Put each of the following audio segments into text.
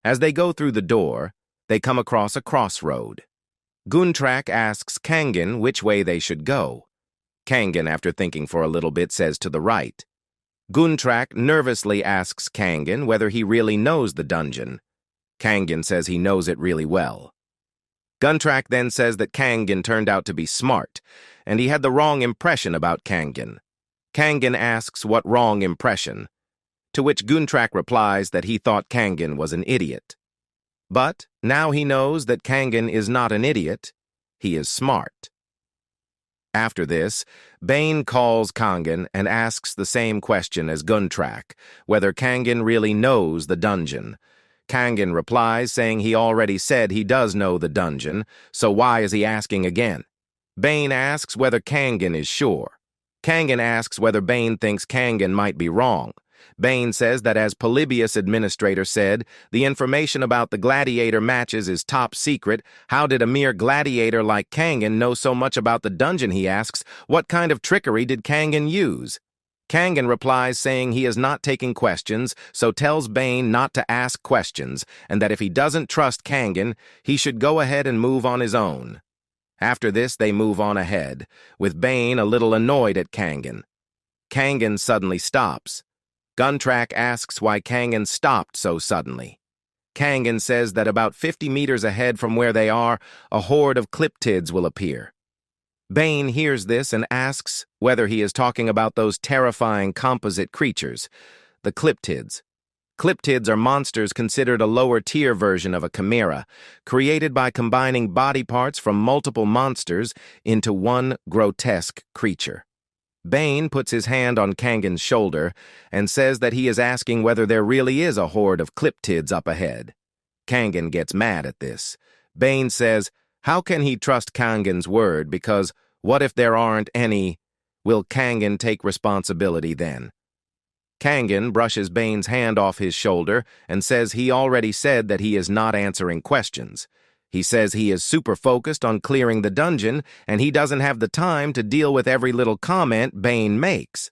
As they go through the door, they come across a crossroad. Guntrak asks Kangen which way they should go. Kangen, after thinking for a little bit, says to the right. Guntrak nervously asks Kangen whether he really knows the dungeon. Kangen says he knows it really well. Guntrak then says that Kangen turned out to be smart, and he had the wrong impression about Kangen. Kangen asks what wrong impression, to which Guntrak replies that he thought Kangen was an idiot. But now he knows that Kangen is not an idiot, he is smart. After this, Bane calls Kangen and asks the same question as Guntrak, whether Kangen really knows the dungeon. Kangen replies saying he already said he does know the dungeon, so why is he asking again? Bane asks whether Kangen is sure. Kangen asks whether Bane thinks Kangen might be wrong. Bane says that as Polybius administrator said, the information about the gladiator matches is top secret. How did a mere gladiator like Kangen know so much about the dungeon, he asks. What kind of trickery did Kangen use? Kangen replies saying he is not taking questions, so tells Bane not to ask questions, and that if he doesn't trust Kangen, he should go ahead and move on his own. After this, they move on ahead, with Bane a little annoyed at Kangen. Kangen suddenly stops. Guntrak asks why Kangen stopped so suddenly. Kangen says that about 50 meters ahead from where they are, a horde of cryptids will appear. Bane hears this and asks whether he is talking about those terrifying composite creatures, the cryptids. Cryptids are monsters considered a lower-tier version of a chimera, created by combining body parts from multiple monsters into one grotesque creature. Bane puts his hand on Kangen's shoulder and says that he is asking whether there really is a horde of cryptids up ahead. Kangen gets mad at this. Bane says, how can he trust Kangen's word, because what if there aren't any? Will Kangen take responsibility then? Kangen brushes Bane's hand off his shoulder and says he already said that he is not answering questions. He says he is super focused on clearing the dungeon and he doesn't have the time to deal with every little comment Bane makes.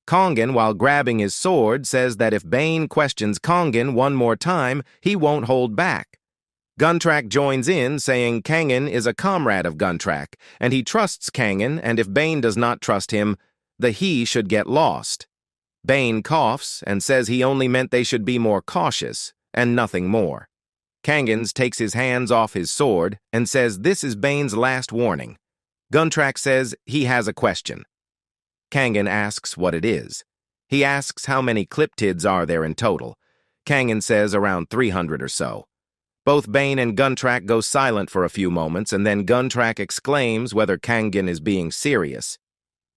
Kangen, while grabbing his sword, says that if Bane questions Kangen one more time, he won't hold back. Guntrak joins in, saying Kangen is a comrade of Guntrak, and he trusts Kangen, and if Bane does not trust him, the he should get lost. Bane coughs and says he only meant they should be more cautious, and nothing more. Kangen takes his hands off his sword and says this is Bane's last warning. Guntrak says he has a question. Kangen asks what it is. He asks how many cryptids are there in total. Kangen says around 300 or so. Both Bane and Guntrak go silent for a few moments, and then Guntrak exclaims whether Kangen is being serious.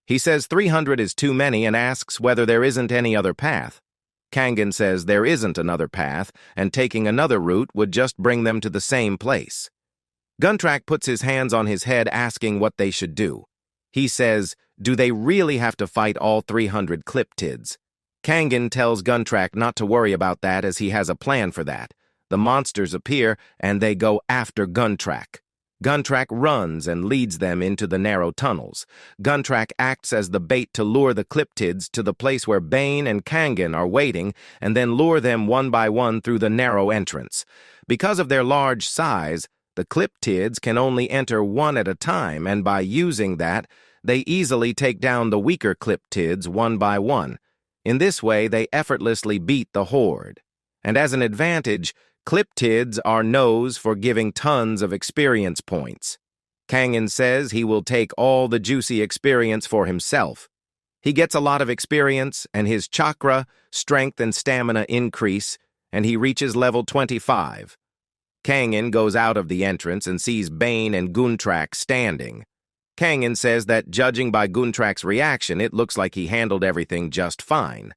He says 300 is too many and asks whether there isn't any other path. Kangen says there isn't another path, and taking another route would just bring them to the same place. Guntrak puts his hands on his head asking what they should do. He says, do they really have to fight all 300 cryptids? Kangen tells Guntrak not to worry about that as he has a plan for that. The monsters appear and they go after Guntrak. Guntrak runs and leads them into the narrow tunnels. Guntrak acts as the bait to lure the cryptids to the place where Bane and Kangen are waiting and then lure them one by one through the narrow entrance. Because of their large size, the cryptids can only enter one at a time, and by using that, they easily take down the weaker cryptids one by one. In this way, they effortlessly beat the horde. And as an advantage, cryptids are known for giving tons of experience points. Kangen says he will take all the juicy experience for himself. He gets a lot of experience, and his chakra, strength, and stamina increase, and he reaches level 25. Kangen goes out of the entrance and sees Bane and Guntrak standing. Kangen says that judging by Guntrak's reaction, it looks like he handled everything just fine.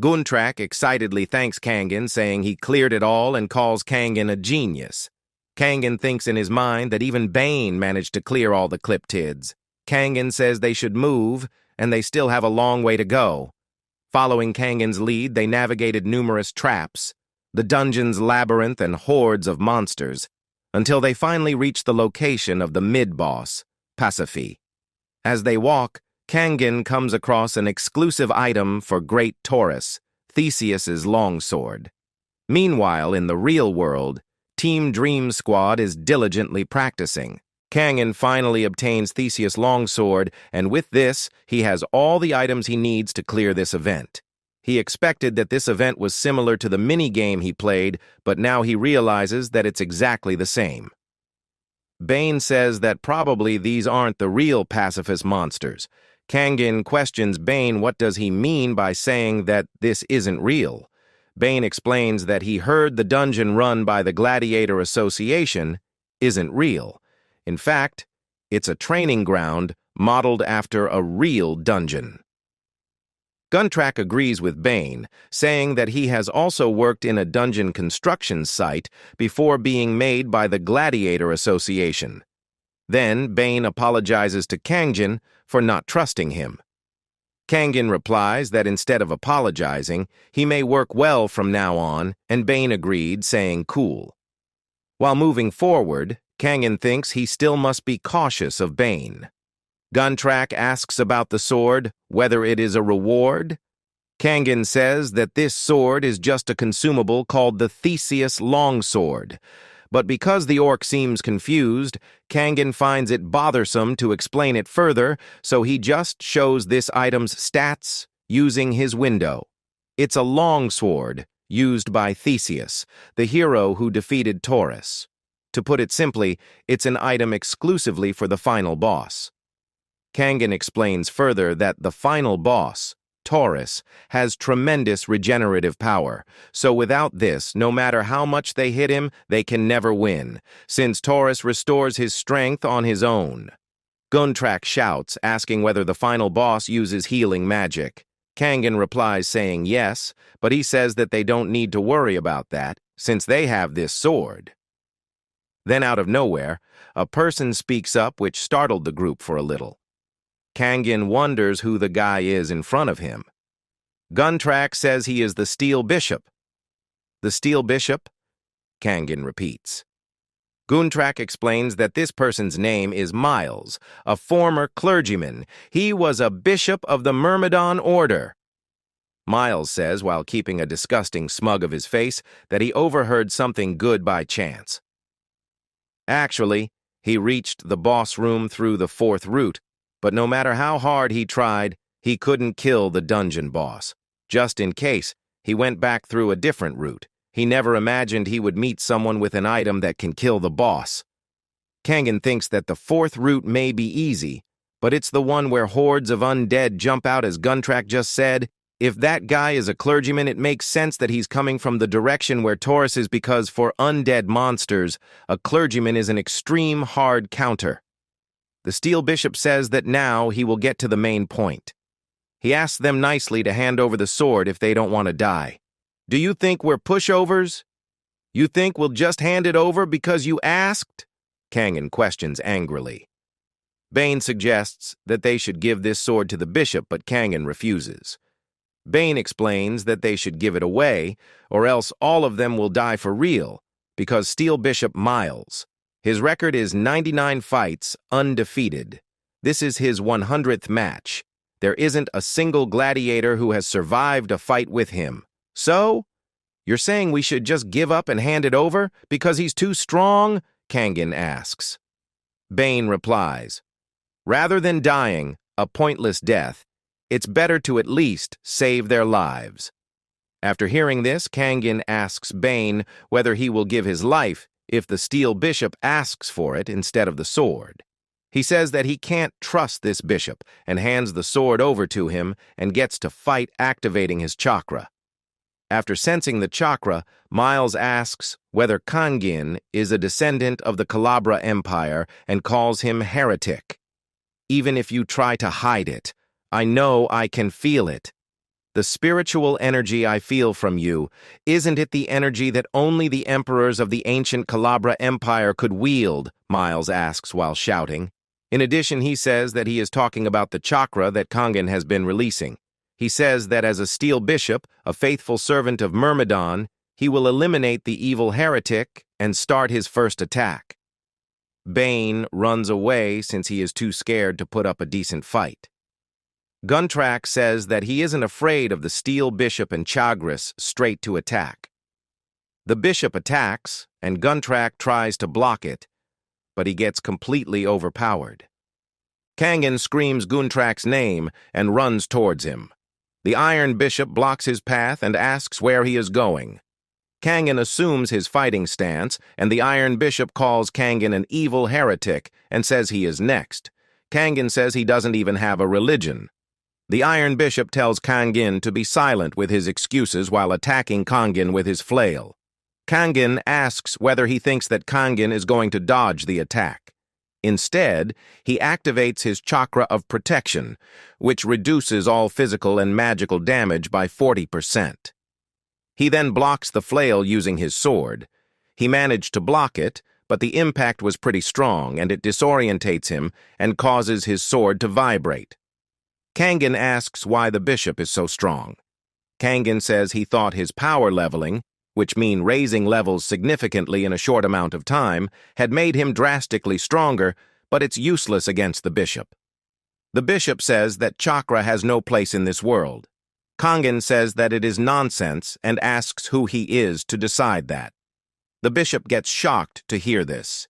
Guntrak excitedly thanks Kangen, saying he cleared it all and calls Kangen a genius. Kangen thinks in his mind that even Bane managed to clear all the cryptids. Kangen says they should move, and they still have a long way to go. Following Kangen's lead, they navigated numerous traps, the dungeon's labyrinth and hordes of monsters, until they finally reached the location of the mid-boss, Pasiphae. As they walk, Kangen comes across an exclusive item for Great Taurus, Theseus's longsword. Meanwhile, in the real world, Team Dream Squad is diligently practicing. Kangin finally obtains Theseus' longsword, and with this, he has all the items he needs to clear this event. He expected that this event was similar to the mini-game he played, but now he realizes that it's exactly the same. Bane says that probably these aren't the real pacifist monsters. Kangin questions Bane what does he mean by saying that this isn't real. Bane explains that he heard the dungeon run by the Gladiator Association isn't real. In fact, it's a training ground modeled after a real dungeon. Guntrack agrees with Bane, saying that he has also worked in a dungeon construction site before being made by the Gladiator Association. Then Bane apologizes to Kangin for not trusting him. Kangin replies that instead of apologizing, he may work well from now on, and Bane agreed, saying cool. While moving forward, Kangin thinks he still must be cautious of Bane. Guntrack asks about the sword, whether it is a reward. Kangin says that this sword is just a consumable called the Theseus longsword. But because the orc seems confused, Kangin finds it bothersome to explain it further, so he just shows this item's stats using his window. It's a longsword used by Theseus, the hero who defeated Taurus. To put it simply, it's an item exclusively for the final boss. Kangin explains further that the final boss, Taurus, has tremendous regenerative power, so without this, no matter how much they hit him, they can never win, since Taurus restores his strength on his own. Guntrack shouts, asking whether the final boss uses healing magic. Kangin replies saying yes, but he says that they don't need to worry about that, since they have this sword. Then out of nowhere, a person speaks up which startled the group for a little. Kangin wonders who the guy is in front of him. Guntrack says he is the Steel Bishop. The Steel Bishop? Kangin repeats. Guntrack explains that this person's name is Miles, a former clergyman. He was a bishop of the Myrmidon Order. Miles says, while keeping a disgusting smug of his face, that he overheard something good by chance. Actually, he reached the boss room through the fourth route, but no matter how hard he tried, he couldn't kill the dungeon boss. Just in case, he went back through a different route. He never imagined he would meet someone with an item that can kill the boss. Kangin thinks that the fourth route may be easy, but it's the one where hordes of undead jump out, as Guntrack just said. If that guy is a clergyman, it makes sense that he's coming from the direction where Taurus is, because for undead monsters, a clergyman is an extreme hard counter. The Steel Bishop says that now he will get to the main point. He asks them nicely to hand over the sword if they don't want to die. Do you think we're pushovers? You think we'll just hand it over because you asked? Kangin questions angrily. Bane suggests that they should give this sword to the bishop, but Kangin refuses. Bane explains that they should give it away, or else all of them will die for real, because Steel Bishop Miles. His record is 99 fights, undefeated. This is his 100th match. There isn't a single gladiator who has survived a fight with him. So, you're saying we should just give up and hand it over because he's too strong? Kangin asks. Bane replies, rather than dying a pointless death, it's better to at least save their lives. After hearing this, Kangin asks Bane whether he will give his life if the Steel Bishop asks for it instead of the sword. He says that he can't trust this bishop and hands the sword over to him and gets to fight, activating his chakra. After sensing the chakra, Miles asks whether Kangin is a descendant of the Calabra Empire and calls him heretic. Even if you try to hide it, I know I can feel it. The spiritual energy I feel from you, isn't it the energy that only the emperors of the ancient Calabra Empire could wield? Miles asks while shouting. In addition, he says that he is talking about the chakra that Kangin has been releasing. He says that as a Steel Bishop, a faithful servant of Myrmidon, he will eliminate the evil heretic and start his first attack. Bane runs away since he is too scared to put up a decent fight. Guntrack says that he isn't afraid of the Steel Bishop and Chagris straight to attack. The bishop attacks, and Guntrack tries to block it, but he gets completely overpowered. Kangen screams Guntrack's name and runs towards him. The Iron Bishop blocks his path and asks where he is going. Kangen assumes his fighting stance, and the Iron Bishop calls Kangen an evil heretic and says he is next. Kangen says he doesn't even have a religion. The Iron Bishop tells Kangen to be silent with his excuses while attacking Kangen with his flail. Kangen asks whether he thinks that Kangen is going to dodge the attack. Instead, he activates his chakra of protection, which reduces all physical and magical damage by 40%. He then blocks the flail using his sword. He managed to block it, but the impact was pretty strong and it disorientates him and causes his sword to vibrate. Kangen asks why the bishop is so strong. Kangen says he thought his power leveling, which means raising levels significantly in a short amount of time, had made him drastically stronger, but it's useless against the bishop. The bishop says that chakra has no place in this world. Kangen says that it is nonsense and asks who he is to decide that. The bishop gets shocked to hear this.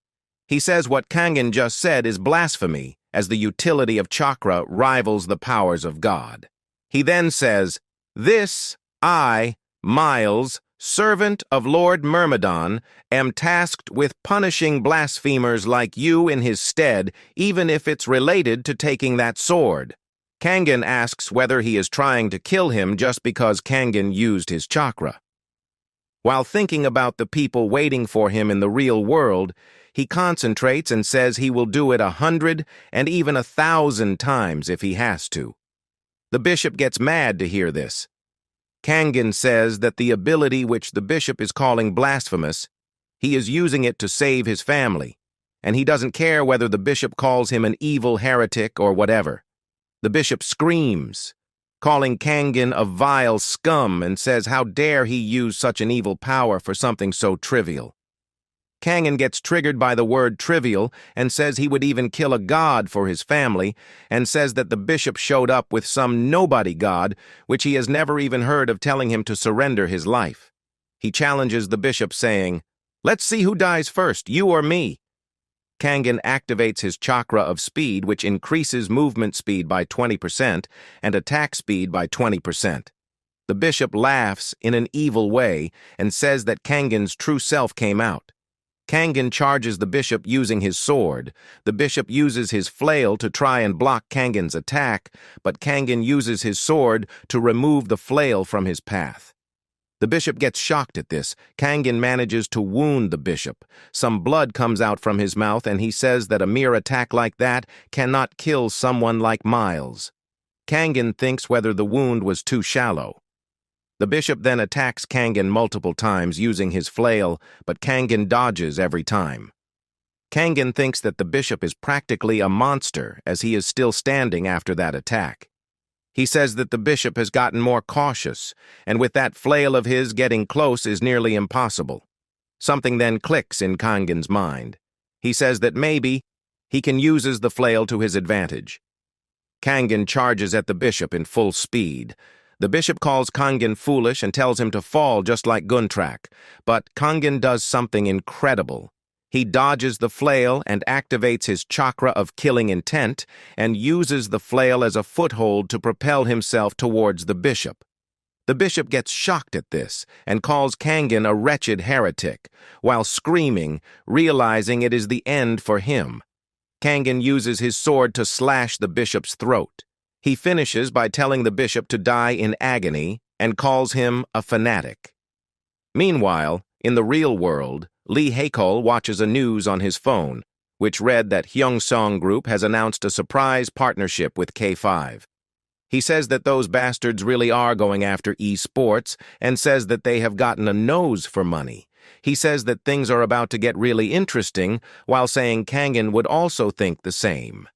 He says what Kangen just said is blasphemy, as the utility of chakra rivals the powers of God. He then says, "This, I, Miles, servant of Lord Myrmidon, am tasked with punishing blasphemers like you in his stead, even if it's related to taking that sword." Kangen asks whether he is trying to kill him just because Kangen used his chakra. While thinking about the people waiting for him in the real world, he concentrates and says he will do it 100 and even 1,000 times if he has to. The bishop gets mad to hear this. Kangen says that the ability which the bishop is calling blasphemous, he is using it to save his family, and he doesn't care whether the bishop calls him an evil heretic or whatever. The bishop screams, calling Kangen a vile scum, and says how dare he use such an evil power for something so trivial. Kangen gets triggered by the word trivial and says he would even kill a god for his family, and says that the bishop showed up with some nobody god, which he has never even heard of, telling him to surrender his life. He challenges the bishop, saying, "Let's see who dies first, you or me." Kangen activates his chakra of speed, which increases movement speed by 20% and attack speed by 20%. The bishop laughs in an evil way and says that Kangen's true self came out. Kangen charges the bishop using his sword. The bishop uses his flail to try and block Kangen's attack, but Kangen uses his sword to remove the flail from his path. The bishop gets shocked at this. Kangen manages to wound the bishop. Some blood comes out from his mouth, and he says that a mere attack like that cannot kill someone like Miles. Kangen thinks whether the wound was too shallow. The bishop then attacks Kangen multiple times using his flail, but Kangen dodges every time. Kangen thinks that the bishop is practically a monster, as he is still standing after that attack. He says that the bishop has gotten more cautious, and with that flail of his, getting close is nearly impossible. Something then clicks in Kangen's mind. He says that maybe he can use the flail to his advantage. Kangen charges at the bishop in full speed. The bishop calls Kangen foolish and tells him to fall just like Guntrack, but Kangen does something incredible. He dodges the flail and activates his chakra of killing intent and uses the flail as a foothold to propel himself towards the bishop. The bishop gets shocked at this and calls Kangen a wretched heretic, while screaming, realizing it is the end for him. Kangen uses his sword to slash the bishop's throat. He finishes by telling the bishop to die in agony and calls him a fanatic. Meanwhile, in the real world, Lee Haekul watches a news on his phone, which read that Hyungsong Group has announced a surprise partnership with K5. He says that those bastards really are going after esports and says that they have gotten a nose for money. He says that things are about to get really interesting, while saying Kangen would also think the same.